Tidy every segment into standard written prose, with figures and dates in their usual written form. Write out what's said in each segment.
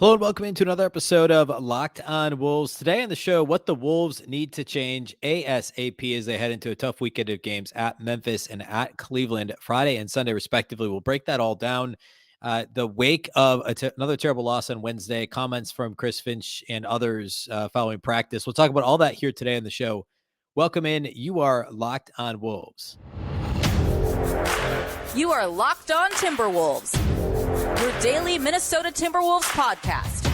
Hello and welcome into another episode of Locked On Wolves. Today on the show, what the Wolves need to change ASAP as they head into a tough weekend of games at Memphis and at Cleveland Friday and Sunday, respectively. We'll break that all down. The wake of another terrible loss on Wednesday, comments from Chris Finch and others following practice. We'll talk about all that here today on the show. Welcome in. You are Locked On Wolves. You are Locked On Timberwolves, your daily Minnesota Timberwolves podcast.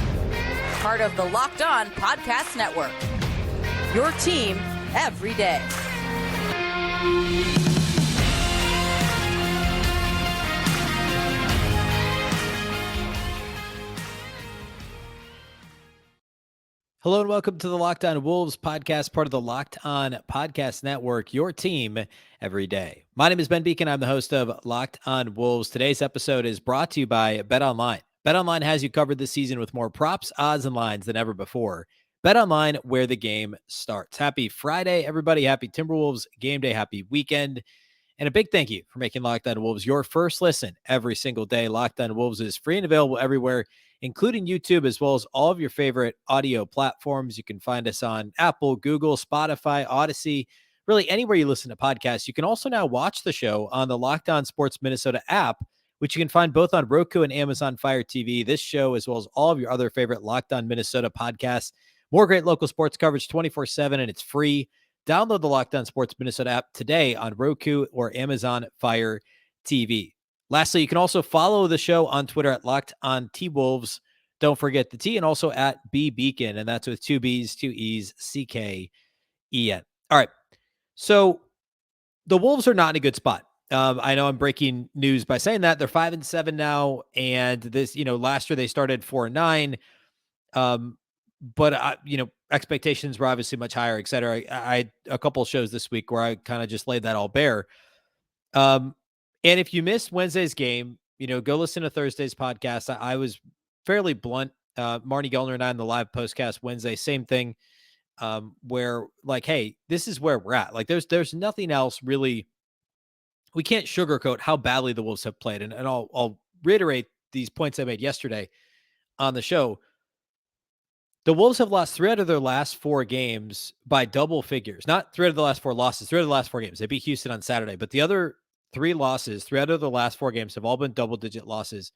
Part of the Locked On Podcast Network. Your team every day. Hello and welcome to the Locked On Wolves podcast, part of the Locked On Podcast Network, your team every day. My name is Ben Beecken. I'm the host of Locked On Wolves. Today's episode is brought to you by BetOnline. BetOnline has you covered this season with more props, odds, and lines than ever before. BetOnline, where the game starts. Happy Friday, everybody. Happy Timberwolves game day. Happy weekend. And a big thank you for making Locked On Wolves your first listen every single day. Locked On Wolves is free and available everywhere, including YouTube, as well as all of your favorite audio platforms. You can find us on Apple, Google, Spotify, Odyssey, really anywhere you listen to podcasts. You can also now watch the show on the Locked On Sports Minnesota app, which you can find both on Roku and Amazon Fire TV. This show, as well as all of your other favorite Locked On Minnesota podcasts. More great local sports coverage 24/7, and it's free. Download the Locked On Sports Minnesota app today on Roku or Amazon Fire TV. Lastly, you can also follow the show on Twitter at Locked On T-Wolves. Don't forget the T, and also at Beecken, and that's with two B's, two E's, C-K-E-N. All right, so the Wolves are not in a good spot. I know I'm breaking news by saying that. They're 5-7 now, and this, last year they started 4-9. But expectations were obviously much higher, et cetera. I had a couple of shows this week where I kind of just laid that all bare. And if you missed Wednesday's game, go listen to Thursday's podcast. I was fairly blunt. Marnie Gellner and I on the live postcast Wednesday, same thing. Where like, hey, this is where we're at. Like, there's nothing else really. We can't sugarcoat how badly the Wolves have played, and I'll reiterate these points I made yesterday on the show. The Wolves have lost 3 out of their last 4 games by double figures. Not 3 out of the last 4 losses, 3 out of the last 4 games. They beat Houston on Saturday, but the other 3 losses, 3 out of the last 4 games have all been double-digit losses.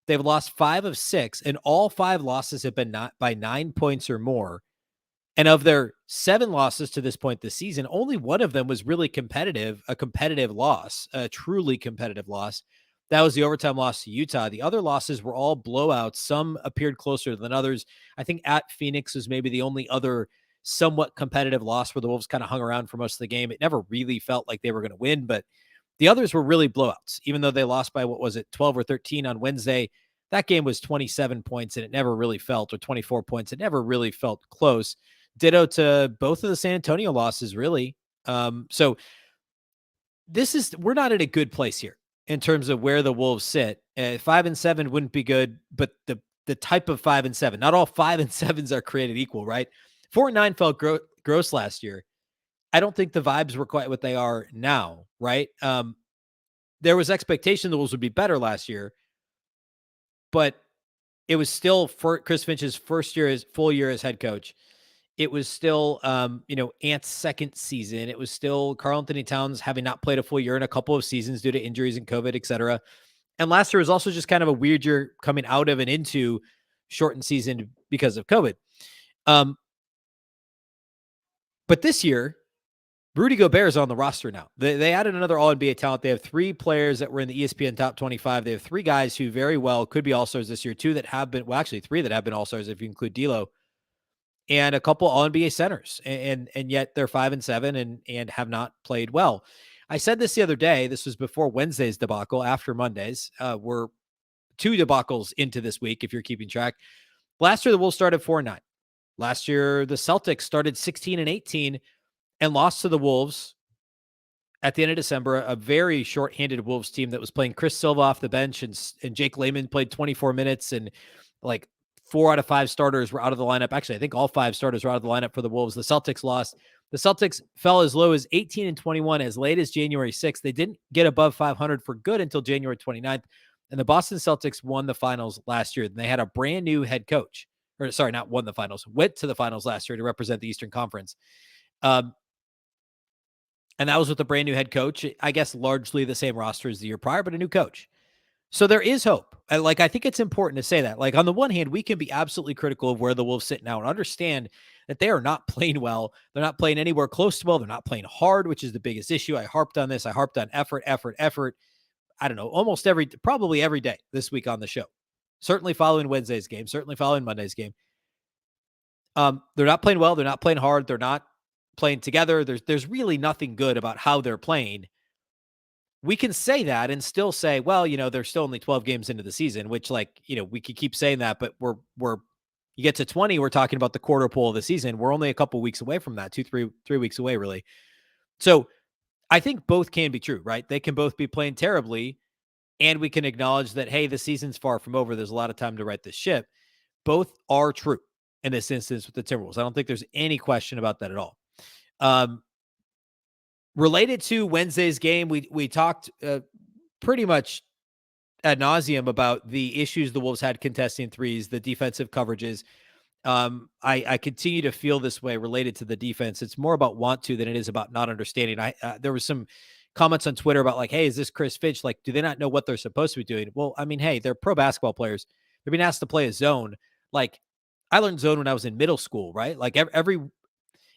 They've lost 5 of 6, and all 5 losses have been not by 9 points or more. And of their 7 losses to this point this season, only one of them was really competitive, a competitive loss, a truly competitive loss. That was the overtime loss to Utah. The other losses were all blowouts. Some appeared closer than others. I think at Phoenix was maybe the only other somewhat competitive loss where the Wolves kind of hung around for most of the game. It never really felt like they were going to win, but the others were really blowouts. Even though they lost by, 12 or 13 on Wednesday, that game was 27 points, and it never really felt, or 24 points. It never really felt close. Ditto to both of the San Antonio losses, really. So we're not in a good place here in terms of where the Wolves sit. 5-7 wouldn't be good, but the type of 5-7, not all 5-7s are created equal, right? 4-9 felt gross last year. I don't think the vibes were quite what they are now, right? There was expectation the Wolves would be better last year, but it was still for Chris Finch's full year as head coach. It was still, Ant's second season. It was still Karl-Anthony Towns having not played a full year in a couple of seasons due to injuries and COVID, et cetera. And last year was also just kind of a weird year coming out of and into shortened season because of COVID. But this year, Rudy Gobert is on the roster now. They added another All-NBA talent. They have 3 players that were in the ESPN Top 25. They have 3 guys who very well could be All-Stars this year. 2 that have been, 3 that have been All-Stars if you include D'Lo. And a couple All-NBA centers, and yet they're 5-7 and have not played well. I said this the other day. This was before Wednesday's debacle, after Monday's. We're 2 debacles into this week, if you're keeping track. Last year, the Wolves started 4-9. Last year, the Celtics started 16-18 and lost to the Wolves at the end of December, a very short-handed Wolves team that was playing Chris Silva off the bench, and Jake Layman played 24 minutes, and 4 out of 5 starters were out of the lineup. Actually, I think all 5 starters were out of the lineup for the Wolves. The Celtics lost. The Celtics fell as low as 18-21 as late as January 6th. They didn't get above 500 for good until January 29th. And the Boston Celtics won the finals last year. And they had a brand new head coach. Or sorry, not won the finals, went to the finals last year to represent the Eastern Conference. And that was with a brand new head coach. I guess largely the same roster as the year prior, but a new coach. So there is hope. I think it's important to say that. Like, on the one hand, we can be absolutely critical of where the Wolves sit now and understand that they are not playing well. They're not playing anywhere close to well. They're not playing hard, which is the biggest issue. I harped on this. I harped on effort. I don't know, probably every day this week on the show. Certainly following Wednesday's game, certainly following Monday's game. They're not playing well. They're not playing hard. They're not playing together. There's really nothing good about how they're playing. We can say that and still say, well, they're still only 12 games into the season, which, like, we could keep saying that, but you get to 20, we're talking about the quarter pole of the season. We're only a couple weeks away from that, 3 weeks away, really. So I think both can be true, right? They can both be playing terribly, and we can acknowledge that, hey, the season's far from over. There's a lot of time to right this ship. Both are true in this instance with the Timberwolves. I don't think there's any question about that at all. Related to Wednesday's game, we talked pretty much ad nauseum about the issues the Wolves had contesting threes, the defensive coverages. I continue to feel this way related to the defense. It's more about want to than it is about not understanding. There was some comments on Twitter about, like, hey, is this Chris Finch? Like, do they not know what they're supposed to be doing? Well, I mean, hey, they're pro basketball players. They're being asked to play a zone. Like, I learned zone when I was in middle school, right? Like,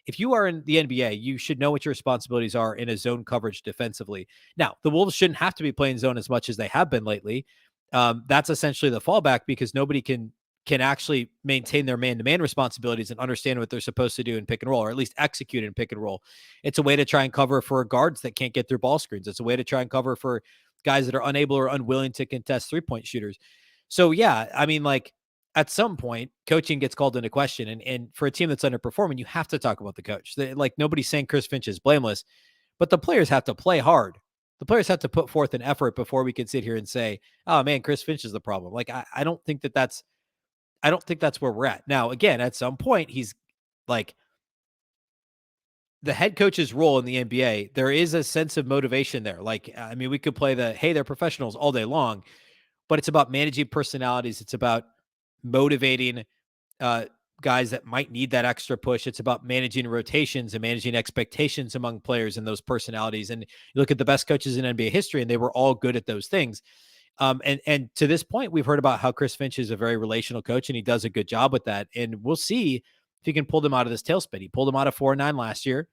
if you are in the NBA, you should know what your responsibilities are in a zone coverage defensively. Now, the Wolves shouldn't have to be playing zone as much as they have been lately. That's essentially the fallback, because nobody can actually maintain their man-to-man responsibilities and understand what they're supposed to do in pick and roll, or at least execute in pick and roll. It's a way to try and cover for guards that can't get through ball screens. It's a way to try and cover for guys that are unable or unwilling to contest three-point shooters. So, yeah, I mean, like, at some point, coaching gets called into question. And for a team that's underperforming, you have to talk about the coach. Like, nobody's saying Chris Finch is blameless, but the players have to play hard. The players have to put forth an effort before we can sit here and say, oh, man, Chris Finch is the problem. Like, I don't think that's where we're at. Now, again, at some point, he's like, the head coach's role in the NBA, there is a sense of motivation there. Like, I mean, we could play hey, they're professionals all day long, but it's about managing personalities. It's about motivating guys that might need that extra push. It's about managing rotations and managing expectations among players and those personalities. And you look at the best coaches in NBA history, and they were all good at those things. And to this point, we've heard about how Chris Finch is a very relational coach, and he does a good job with that. And we'll see if he can pull them out of this tailspin. He pulled them out of 4-9 last year.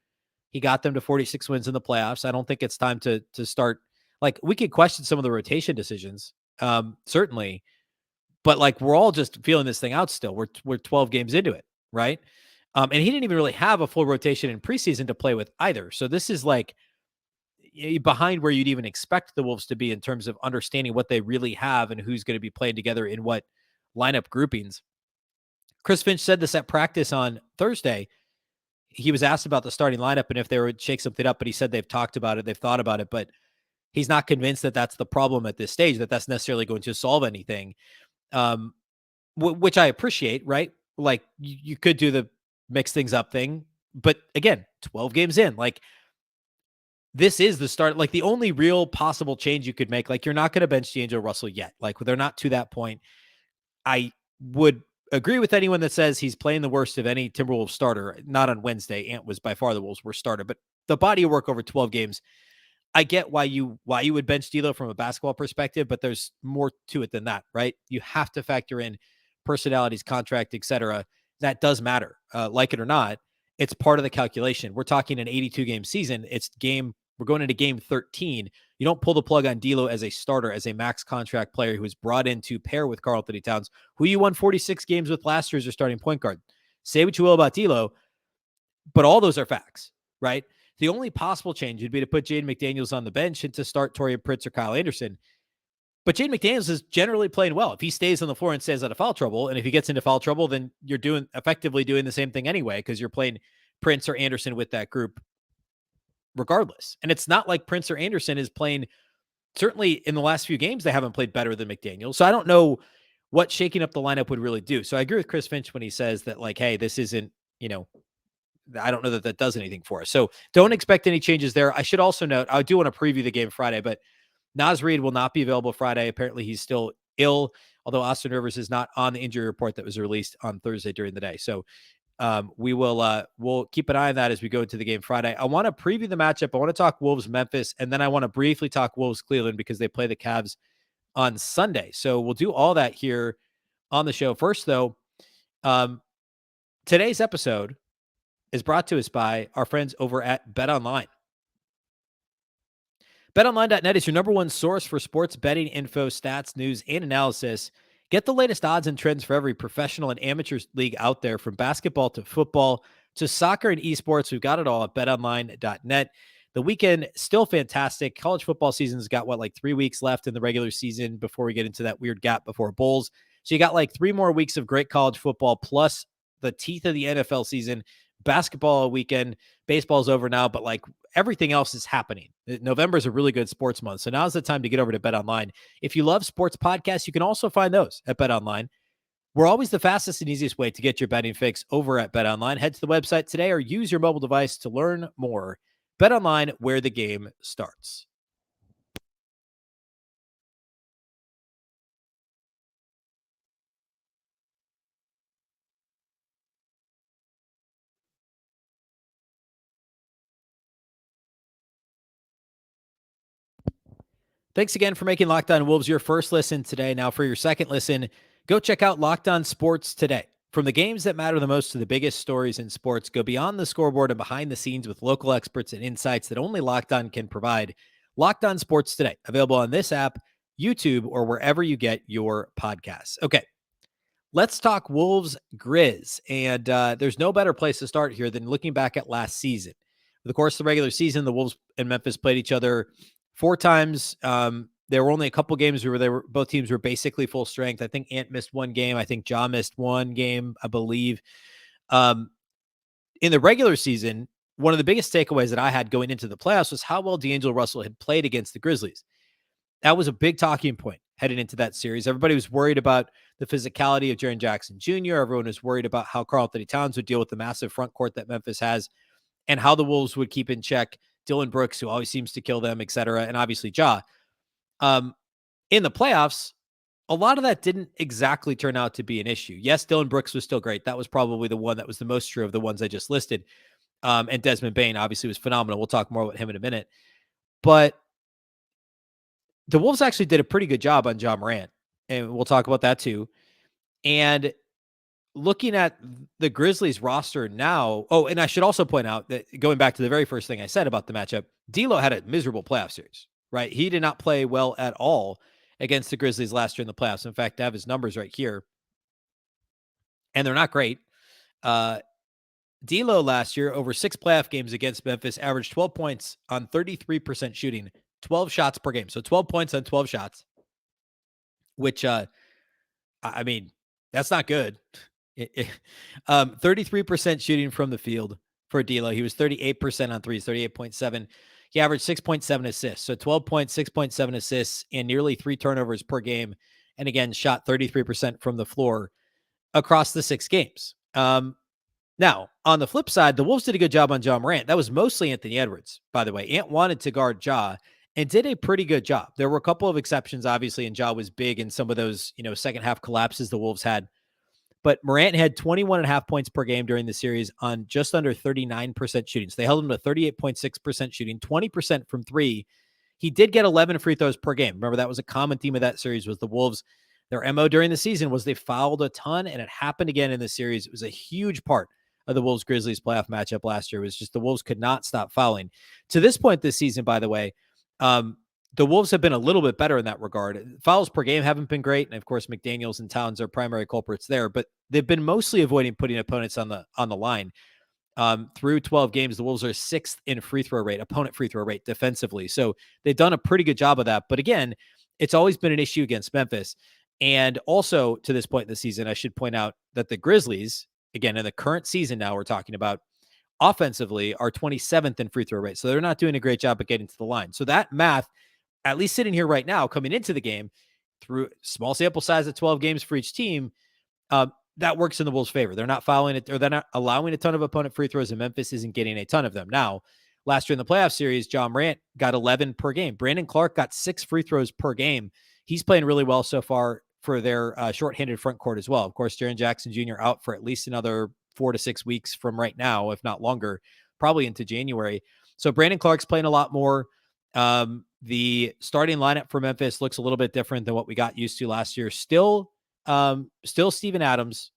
He got them to 46 wins in the playoffs. I don't think it's time to start. Like, we could question some of the rotation decisions, certainly, but, like, we're all just feeling this thing out still. We're 12 games into it, right? And he didn't even really have a full rotation in preseason to play with either. So this is like behind where you'd even expect the Wolves to be in terms of understanding what they really have and who's going to be playing together in what lineup groupings. Chris Finch said this at practice on Thursday. He was asked about the starting lineup and if they would shake something up, but he said they've talked about it, they've thought about it, but he's not convinced that that's the problem at this stage, that that's necessarily going to solve anything. Which I appreciate, right? Like, you could do the mix things up thing, but again, 12 games in, like, this is the start. Like, the only real possible change you could make, like, you're not going to bench D'Angelo Russell yet. Like, they're not to that point. I would agree with anyone that says he's playing the worst of any Timberwolves starter. Not on Wednesday. Ant was by far the Wolves' worst starter, but the body of work over 12 games, I get why you would bench D'Lo from a basketball perspective, but there's more to it than that, right? You have to factor in personalities, contract, etc. That does matter, like it or not. It's part of the calculation. We're talking an 82-game season. We're going into game 13. You don't pull the plug on D'Lo as a starter, as a max contract player who is brought in to pair with Karl-Anthony Towns, who you won 46 games with last year as your starting point guard. Say what you will about D'Lo, but all those are facts, right? The only possible change would be to put Jaden McDaniels on the bench and to start Taurean Prince or Kyle Anderson. But Jaden McDaniels is generally playing well. If he stays on the floor and stays out of foul trouble, and if he gets into foul trouble, then you're effectively doing the same thing anyway, because you're playing Prince or Anderson with that group regardless. And it's not like Prince or Anderson is playing, certainly in the last few games, they haven't played better than McDaniels. So I don't know what shaking up the lineup would really do. So I agree with Chris Finch when he says that, like, hey, this isn't, I don't know that that does anything for us. So don't expect any changes there. I should also note, I do want to preview the game Friday, but Naz Reid will not be available Friday. Apparently, he's still ill, although Austin Rivers is not on the injury report that was released on Thursday during the day. So we'll keep an eye on that as we go into the game Friday. I want to preview the matchup. I want to talk Wolves Memphis, and then I want to briefly talk Wolves Cleveland because they play the Cavs on Sunday. So we'll do all that here on the show. First, though, today's episode is brought to us by our friends over at BetOnline. BetOnline.net is your number one source for sports betting info, stats, news, and analysis. Get the latest odds and trends for every professional and amateur league out there, from basketball to football to soccer and esports. We've got it all at betonline.net. The weekend, still fantastic. College football season's got, like 3 weeks left in the regular season before we get into that weird gap before bowls. So you got like 3 more weeks of great college football, plus the teeth of the NFL season. Basketball weekend, baseball's over now, but like everything else is happening. November is a really good sports month. So now's the time to get over to BetOnline. If you love sports podcasts, you can also find those at BetOnline. We're always the fastest and easiest way to get your betting fix over at BetOnline. Head to the website today or use your mobile device to learn more. BetOnline, where the game starts. Thanks again for making Locked On Wolves your first listen today. Now, for your second listen, go check out Locked On Sports Today. From the games that matter the most to the biggest stories in sports, go beyond the scoreboard and behind the scenes with local experts and insights that only Locked On can provide. Locked On Sports Today, available on this app, YouTube, or wherever you get your podcasts. Okay, let's talk Wolves Grizz. And there's no better place to start here than looking back at last season. Over the course of the regular season, the Wolves and Memphis played each other 4 times. There were only a couple games where both teams were basically full strength. I think Ant missed 1 game. I think Ja missed 1 game, I believe. In the regular season, one of the biggest takeaways that I had going into the playoffs was how well D'Angelo Russell had played against the Grizzlies. That was a big talking point heading into that series. Everybody was worried about the physicality of Jaren Jackson Jr. Everyone was worried about how Karl-Anthony Towns would deal with the massive front court that Memphis has and how the Wolves would keep in check Dylan Brooks, who always seems to kill them, et cetera, and obviously Ja. In the playoffs, a lot of that didn't exactly turn out to be an issue. Yes, Dylan Brooks was still great. That was probably the one that was the most true of the ones I just listed. And Desmond Bane obviously was phenomenal. We'll talk more about him in a minute. But the Wolves actually did a pretty good job on Ja Morant, and we'll talk about that too. And looking at the Grizzlies roster now, and I should also point out that going back to the very first thing I said about the matchup, D'Lo had a miserable playoff series, right? He did not play well at all against the Grizzlies last year in the playoffs. In fact, I have his numbers right here, and they're not great. D'Lo last year, over 6 playoff games against Memphis, averaged 12 points on 33% shooting, 12 shots per game. So 12 points on 12 shots, which, I mean, that's not good. 33% shooting from the field for D'Lo. He was 38% on threes, 38.7. He averaged 6.7 assists. So 12 points, 6.7 assists, and nearly 3 turnovers per game. And again, shot 33% from the floor across the 6 games. Now, on the flip side, the Wolves did a good job on Ja Morant. That was mostly Anthony Edwards, by the way. Ant wanted to guard Ja and did a pretty good job. There were a couple of exceptions, obviously, and Ja was big in some of those, second half collapses the Wolves had. But Morant had 21.5 points per game during the series on just under 39% shooting. So they held him to 38.6% shooting, 20% from 3. He did get 11 free throws per game. Remember, that was a common theme of that series was the Wolves. Their MO during the season was they fouled a ton, and it happened again in the series. It was a huge part of the Wolves-Grizzlies playoff matchup last year. It was just the Wolves could not stop fouling. To this point this season, by the way, the Wolves have been a little bit better in that regard. Fouls per game haven't been great, and of course, McDaniels and Towns are primary culprits there, but they've been mostly avoiding putting opponents on the line. Through 12 games, the Wolves are 6th in opponent free throw rate defensively. So they've done a pretty good job of that. But again, it's always been an issue against Memphis. And also to this point in the season, I should point out that the Grizzlies, again, in the current season now we're talking about, offensively are 27th in free throw rate. So they're not doing a great job at getting to the line. So that math, at least sitting here right now, coming into the game through small sample size of 12 games for each team, that works in the Wolves' favor. They're not fouling it, or they're not allowing a ton of opponent free throws, and Memphis isn't getting a ton of them. Now, last year in the playoff series, Ja Morant got 11 per game. Brandon Clark got 6 free throws per game. He's playing really well so far for their shorthanded front court as well. Of course, Jaren Jackson Jr. out for at least another 4 to 6 weeks from right now, if not longer, probably into January. So Brandon Clark's playing a lot more. The starting lineup for Memphis looks a little bit different than what we got used to last year. Still Steven Adams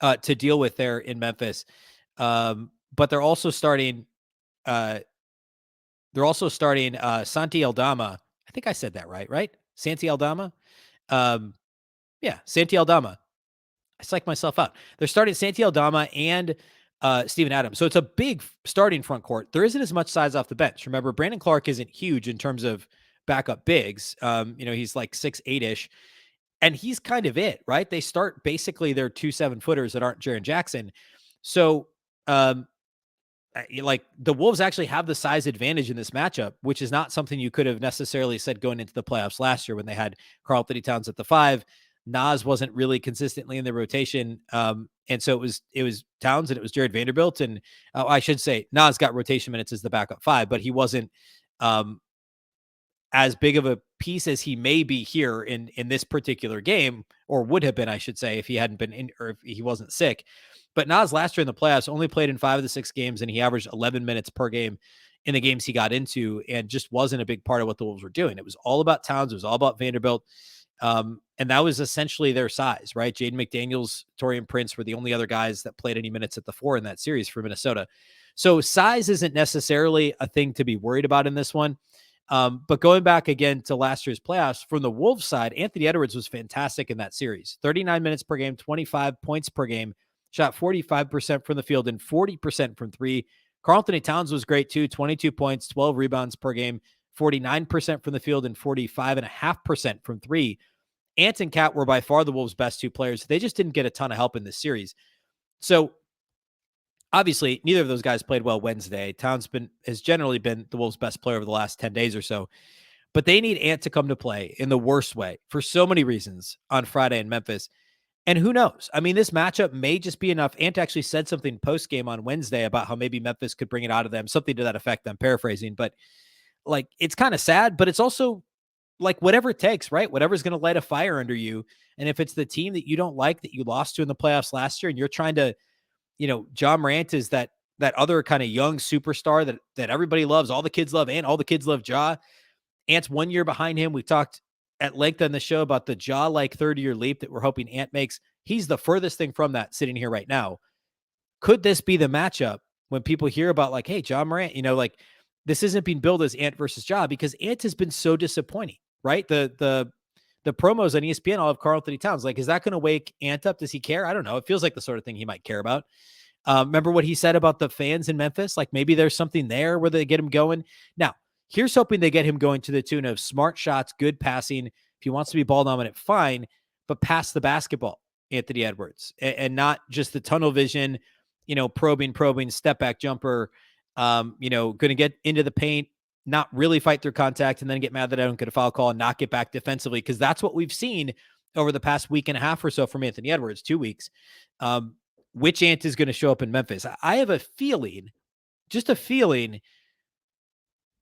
to deal with there in Memphis. But they're also starting Santi Aldama. I think I said that right? Santi Aldama. Yeah, Santi Aldama. I psyched myself out. They're starting Santi Aldama and Steven Adams. So it's a big starting front court. There isn't as much size off the bench. Remember, Brandon Clark isn't huge in terms of backup bigs. He's like 6'8"-ish. And he's kind of it, right? They start basically their 2 7-footers that aren't Jaren Jackson. So like the Wolves actually have the size advantage in this matchup, which is not something you could have necessarily said going into the playoffs last year when they had Karl-Anthony Towns at the 5. Nas wasn't really consistently in the rotation. And so it was Towns and it was Jared Vanderbilt. And I should say Nas got rotation minutes as the backup 5, but he wasn't as big of a piece as he may be here in this particular game, or would have been, I should say, if he hadn't been in, or if he wasn't sick. But Nas last year in the playoffs only played in 5 of the 6 games, and he averaged 11 minutes per game in the games he got into, and just wasn't a big part of what the Wolves were doing. It was all about Towns. It was all about Vanderbilt. And that was essentially their size, right? Jaden McDaniels, Taurean Prince were the only other guys that played any minutes at the 4 in that series for Minnesota. So size isn't necessarily a thing to be worried about in this one. But going back again to last year's playoffs, from the Wolves side, Anthony Edwards was fantastic in that series. 39 minutes per game, 25 points per game, shot 45% from the field and 40% from 3. Karl-Anthony Towns was great too, 22 points, 12 rebounds per game, 49% from the field and 45.5% from 3. Ant and Cat were by far the Wolves' best 2 players. They just didn't get a ton of help in this series. So obviously, neither of those guys played well Wednesday. Towns has generally been the Wolves' best player over the last 10 days or so. But they need Ant to come to play in the worst way for so many reasons on Friday in Memphis. And who knows? I mean, this matchup may just be enough. Ant actually said something post-game on Wednesday about how maybe Memphis could bring it out of them, something to that effect. I'm paraphrasing. But, like, it's kind of sad, but it's also, like, whatever it takes, right? Whatever's going to light a fire under you. And if it's the team that you don't like, that you lost to in the playoffs last year, and you're trying to, Ja Morant is that other kind of young superstar that everybody loves. All the kids love Ant. All the kids love Ja. Ant's 1 year behind him. We've talked at length on the show about the Ja-like third-year leap that we're hoping Ant makes. He's the furthest thing from that sitting here right now. Could this be the matchup when people hear about, like, hey, Ja Morant, like, this isn't being billed as Ant versus Ja, because Ant has been so disappointing, right? The promos on ESPN all have Karl-Anthony Towns. Like, is that going to wake Ant up? Does he care? I don't know. It feels like the sort of thing he might care about. Remember what he said about the fans in Memphis? Like, maybe there's something there where they get him going. Now, here's hoping they get him going to the tune of smart shots, good passing. If he wants to be ball dominant, fine, but pass the basketball, Anthony Edwards, and not just the tunnel vision, probing, step back jumper, going to get into the paint, not really fight through contact, and then get mad that I don't get a foul call and not get back defensively, because that's what we've seen over the past week and a half or so from Anthony Edwards, 2 weeks. Which Ant is going to show up in Memphis? I have a feeling,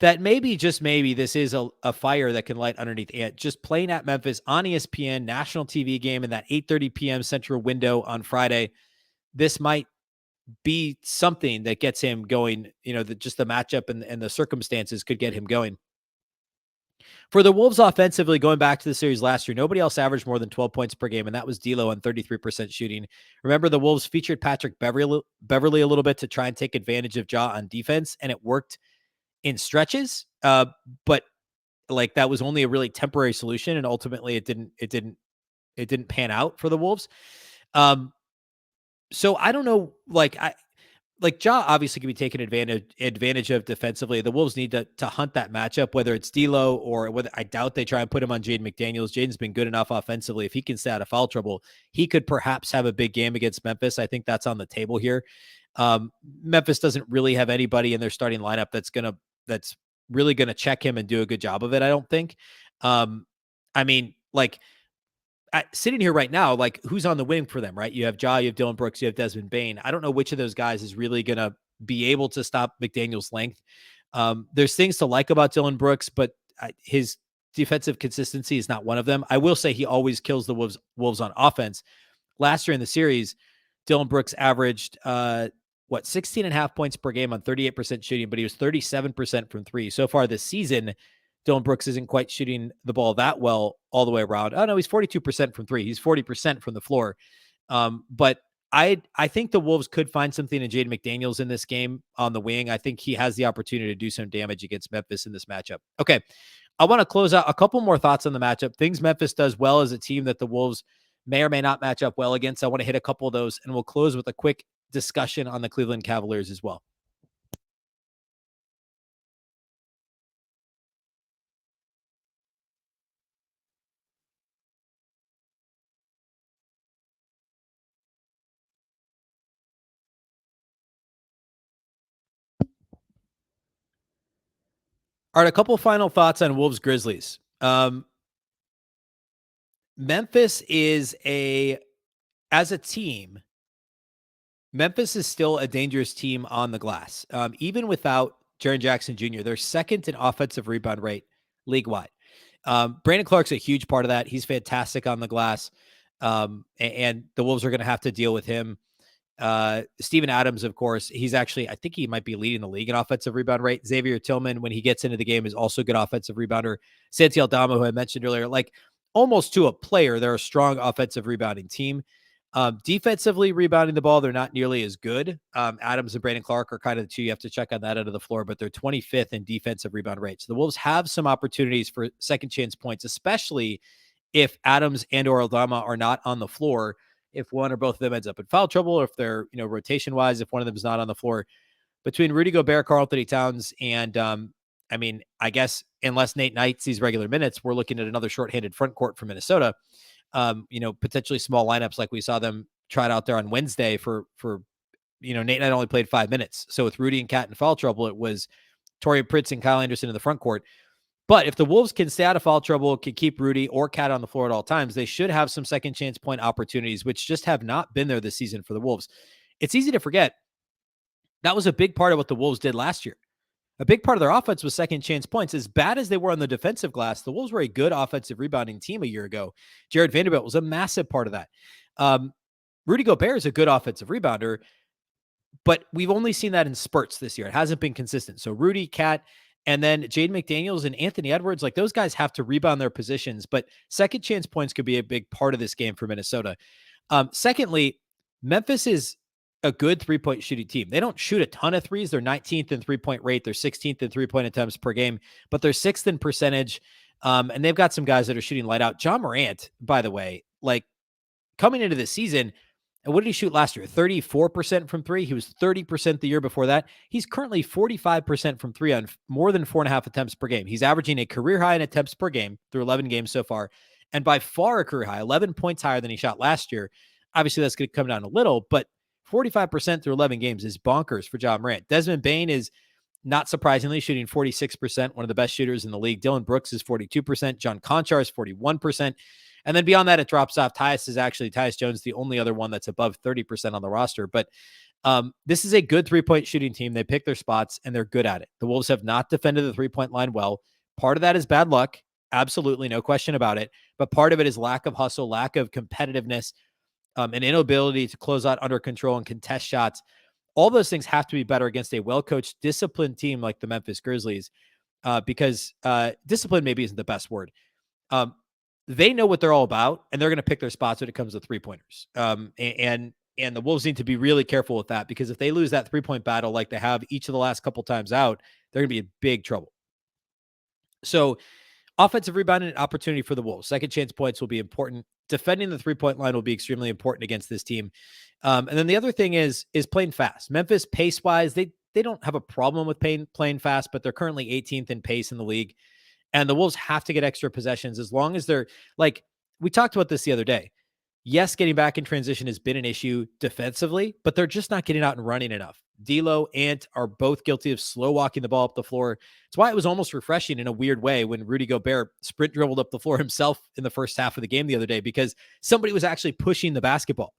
that maybe, just maybe, this is a fire that can light underneath Ant. Just playing at Memphis on ESPN, national TV game in that 8:30 p.m. Central window on Friday. This might be something that gets him going. Just the matchup and the circumstances could get him going. For the Wolves offensively, going back to the series last year, nobody else averaged more than 12 points per game, and that was D'Lo on 33% shooting. Remember, the Wolves featured Patrick Beverley a little bit to try and take advantage of Ja on defense, and it worked in stretches. But like, that was only a really temporary solution, and ultimately it didn't pan out for the Wolves. So I don't know, Ja obviously can be taken advantage of defensively. The Wolves need to hunt that matchup, whether it's D'Lo or whether, I doubt they try and put him on Jaden McDaniels. Jaden's been good enough offensively. If he can stay out of foul trouble, he could perhaps have a big game against Memphis. I think that's on the table here. Memphis doesn't really have anybody in their starting lineup that's really going to check him and do a good job of it, I don't think. Sitting here right now, who's on the wing for them, right? You have Ja, you have Dylan Brooks, you have Desmond Bane. I don't know which of those guys is really going to be able to stop McDaniel's length. There's things to like about Dillon Brooks, but his defensive consistency is not one of them. I will say he always kills the Wolves on offense. Last year in the series, Dillon Brooks averaged 16 and a half points per game on 38% shooting, but he was 37% from three. So far this season, Dillon Brooks isn't quite shooting the ball that well all the way around. Oh no, he's 42% from three. He's 40% from the floor. But I think the Wolves could find something in Jaden McDaniels in this game on the wing. I think he has the opportunity to do some damage against Memphis in this matchup. Okay. I want to close out a couple more thoughts on the matchup. Things Memphis does well as a team that the Wolves may or may not match up well against. I want to hit a couple of those, and we'll close with a quick discussion on the Cleveland Cavaliers as well. All right, a couple final thoughts on Wolves Grizzlies. Memphis is as a team, Memphis is still a dangerous team on the glass. Even without Jaren Jackson Jr., they're second in offensive rebound rate league-wide. Brandon Clark's a huge part of that. He's fantastic on the glass. And the Wolves are going to have to deal with him. Steven Adams, of course, I think he might be leading the league in offensive rebound rate. Xavier Tillman, when he gets into the game, is also a good offensive rebounder. Santi Aldama, who I mentioned earlier, like almost to a player, they're a strong offensive rebounding team. Defensively rebounding the ball, they're not nearly as good. Adams and Brandon Clark are kind of the two you have to check on that end of the floor, but they're 25th in defensive rebound rate. So the Wolves have some opportunities for second chance points, especially if Adams and or Aldama are not on the floor. If one or both of them ends up in foul trouble, or if they're, rotation wise, if one of them is not on the floor. Between Rudy Gobert, Karl-Anthony Towns, and I guess unless Nate Knight sees regular minutes, we're looking at another shorthanded front court for Minnesota. Potentially small lineups like we saw them tried out there on Wednesday for Nate Knight only played 5 minutes. So with Rudy and Cat in foul trouble, it was Torian Pritz and Kyle Anderson in the front court. But if the Wolves can stay out of foul trouble, can keep Rudy or Cat on the floor at all times, they should have some second chance point opportunities, which just have not been there this season for the Wolves. It's easy to forget that was a big part of what the Wolves did last year. A big part of their offense was second chance points. As bad as they were on the defensive glass, the Wolves were a good offensive rebounding team a year ago. Jared Vanderbilt was a massive part of that. Rudy Gobert is a good offensive rebounder, but we've only seen that in spurts this year. It hasn't been consistent. So Rudy, Cat, and then Jaden McDaniels and Anthony Edwards, like those guys have to rebound their positions, but second chance points could be a big part of this game for Minnesota. Secondly, Memphis is a good three-point shooting team. They don't shoot a ton of threes. They're 19th in three-point rate. They're 16th in three-point attempts per game, but they're 6th in percentage. And they've got some guys that are shooting light out. Ja Morant, by the way, like coming into this season, and what did he shoot last year? 34% from three. He was 30% the year before that. He's currently 45% from three on more than 4.5 attempts per game. He's averaging a career high in attempts per game through 11 games so far. And by far a career high, 11 points higher than he shot last year. Obviously that's going to come down a little, but 45% through 11 games is bonkers for Ja Morant. Desmond Bane is not surprisingly shooting 46%, one of the best shooters in the league. Dillon Brooks is 42%. John Conchar is 41%. And then beyond that, it drops off. Tyus Jones, the only other one that's above 30% on the roster. But this is a good three-point shooting team. They pick their spots, and they're good at it. The Wolves have not defended the three-point line well. Part of that is bad luck. Absolutely, no question about it. But part of it is lack of hustle, lack of competitiveness, an inability to close out under control and contest shots. All those things have to be better against a well-coached, disciplined team like the Memphis Grizzlies, because discipline maybe isn't the best word. They know what they're all about, and they're going to pick their spots when it comes to three-pointers. And the Wolves need to be really careful with that, because if they lose that three-point battle like they have each of the last couple times out, they're going to be in big trouble. So offensive rebounding opportunity for the Wolves. Second chance points will be important. Defending the three-point line will be extremely important against this team. And then the other thing is playing fast. Memphis, pace-wise, they don't have a problem with playing fast, but they're currently 18th in pace in the league. And the Wolves have to get extra possessions as long as they're like, we talked about this the other day. Yes, getting back in transition has been an issue defensively, but they're just not getting out and running enough. D'Lo, Ant are both guilty of slow walking the ball up the floor. It's why it was almost refreshing in a weird way when Rudy Gobert sprint dribbled up the floor himself in the first half of the game the other day, because somebody was actually pushing the basketball.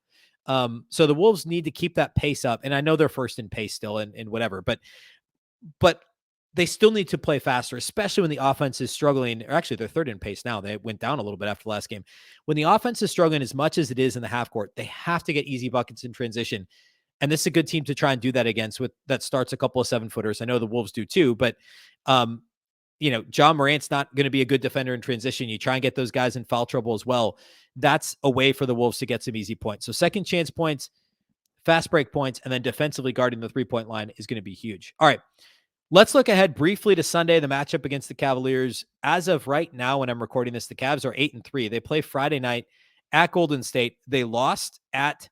So the Wolves need to keep that pace up. And I know they're first in pace still and whatever, but they still need to play faster, especially when the offense is struggling. Or actually, they're third in pace now. They went down a little bit after the last game. When the offense is struggling as much as it is in the half court, they have to get easy buckets in transition. And this is a good team to try and do that against. That starts a couple of 7-footers. I know the Wolves do too, but Ja Morant's not going to be a good defender in transition. You try and get those guys in foul trouble as well. That's a way for the Wolves to get some easy points. So second chance points, fast break points, and then defensively guarding the 3-point line is going to be huge. All right. Let's look ahead briefly to Sunday, the matchup against the Cavaliers. As of right now, when I'm recording this, the Cavs are 8-3. They play Friday night at Golden State. They lost at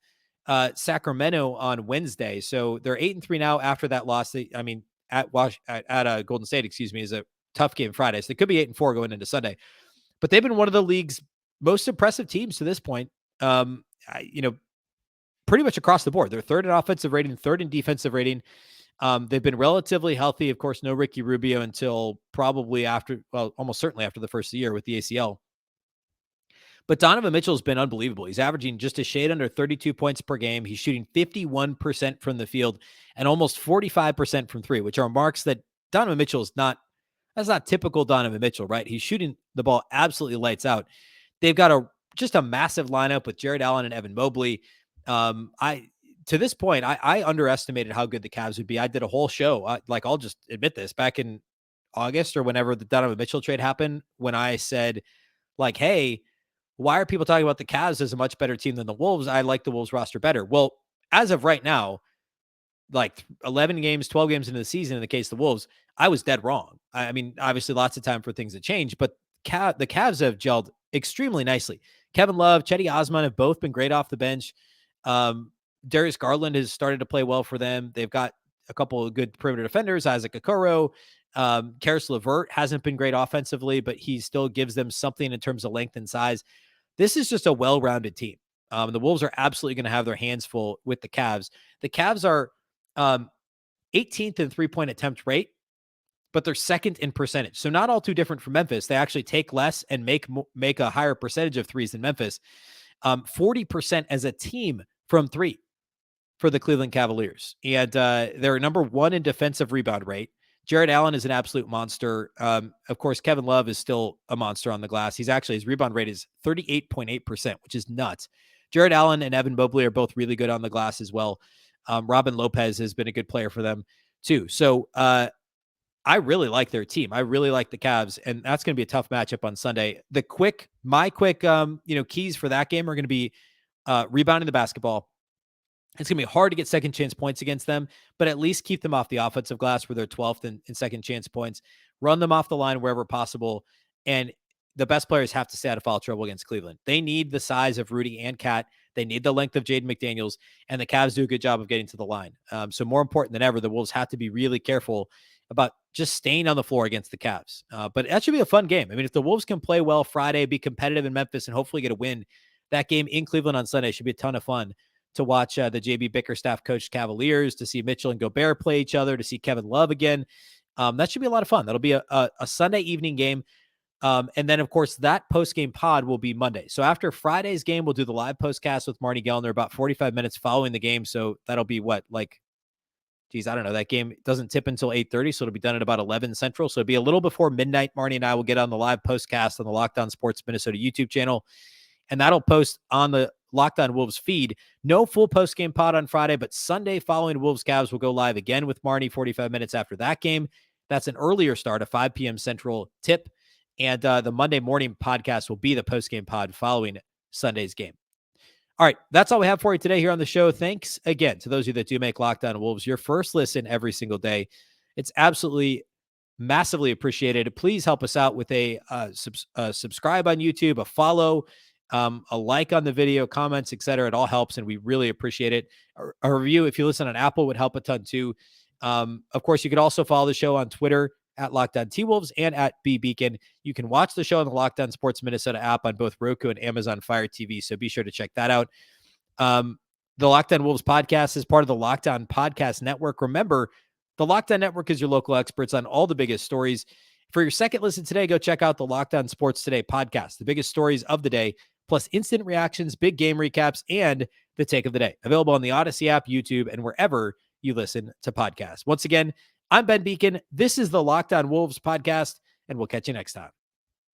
Sacramento on Wednesday. So they're 8-3 now after that loss. At Golden State, is a tough game Friday. So they could be 8-4 going into Sunday. But they've been one of the league's most impressive teams to this point. Pretty much across the board. They're third in offensive rating, third in defensive rating. They've been relatively healthy. Of course, no Ricky Rubio until probably almost certainly after the first year with the ACL. But Donovan Mitchell's been unbelievable. He's averaging just a shade under 32 points per game. He's shooting 51% from the field and almost 45% from three, which are marks that Donovan Mitchell that's not typical Donovan Mitchell, right? He's shooting the ball absolutely lights out. They've got just a massive lineup with Jared Allen and Evan Mobley. To this point, I underestimated how good the Cavs would be. I did a whole show, I'll just admit this, back in August or whenever the Donovan Mitchell trade happened, when I said, hey, why are people talking about the Cavs as a much better team than the Wolves? I like the Wolves roster better. Well, as of right now, 11 games, 12 games into the season, in the case of the Wolves, I was dead wrong. I mean, obviously lots of time for things to change, but the Cavs have gelled extremely nicely. Kevin Love, Cedi Osman have both been great off the bench. Darius Garland has started to play well for them. They've got a couple of good perimeter defenders, Isaac Okoro. Karis LeVert hasn't been great offensively, but he still gives them something in terms of length and size. This is just a well-rounded team. The Wolves are absolutely going to have their hands full with the Cavs. The Cavs are 18th in three-point attempt rate, but they're second in percentage. So not all too different from Memphis. They actually take less and make a higher percentage of threes than Memphis. 40% as a team from three for the Cleveland Cavaliers. And they're number one in defensive rebound rate. Jared Allen is an absolute monster. Of course, Kevin Love is still a monster on the glass. His rebound rate is 38.8%, which is nuts. Jared Allen and Evan Mobley are both really good on the glass as well. Robin Lopez has been a good player for them too. So I really like their team. I really like the Cavs, and that's going to be a tough matchup on Sunday. My quick keys for that game are going to be rebounding the basketball. It's going to be hard to get second chance points against them, but at least keep them off the offensive glass where they're 12th in second chance points. Run them off the line wherever possible. And the best players have to stay out of foul trouble against Cleveland. They need the size of Rudy and Cat. They need the length of Jaden McDaniels, and the Cavs do a good job of getting to the line. So more important than ever, the Wolves have to be really careful about just staying on the floor against the Cavs. But that should be a fun game. I mean, if the Wolves can play well Friday, be competitive in Memphis, and hopefully get a win, that game in Cleveland on Sunday should be a ton of fun to watch the JB Bickerstaff coached Cavaliers, to see Mitchell and Gobert play each other, to see Kevin Love again. That should be a lot of fun. That'll be a Sunday evening game. And then, of course, that post-game pod will be Monday. So after Friday's game, we'll do the live postcast with Marnie Gellner about 45 minutes following the game. So that'll be I don't know. That game doesn't tip until 8:30, so it'll be done at about 11 Central. So it'll be a little before midnight. Marnie and I will get on the live postcast on the Locked On Sports Minnesota YouTube channel, and that'll post on the Locked On Wolves feed. No full post-game pod on Friday, but Sunday following Wolves Cavs will go live again with Marnie 45 minutes after that game. That's an earlier start, a 5 p.m. Central tip. And the Monday morning podcast will be the post-game pod following Sunday's game. All right, that's all we have for you today here on the show. Thanks again to those of you that do make Locked On Wolves your first listen every single day. It's absolutely massively appreciated. Please help us out with a subscribe on YouTube, a follow, a like on the video, comments, etc. It all helps, and we really appreciate it. A review, if you listen on Apple, would help a ton too. Of course, you could also follow the show on Twitter at Locked On T-Wolves and at Beecken. You can watch the show on the Locked On Sports Minnesota app on both Roku and Amazon Fire TV, so be sure to check that out. The Locked On Wolves podcast is part of the Locked On Podcast Network. Remember, the Locked On Network is your local experts on all the biggest stories. For your second listen today, go check out the Locked On Sports Today podcast, the biggest stories of the day, plus instant reactions, big game recaps, and the take of the day. Available on the Odyssey app, YouTube, and wherever you listen to podcasts. Once again, I'm Ben Beecken. This is the Locked On Wolves podcast, and we'll catch you next time.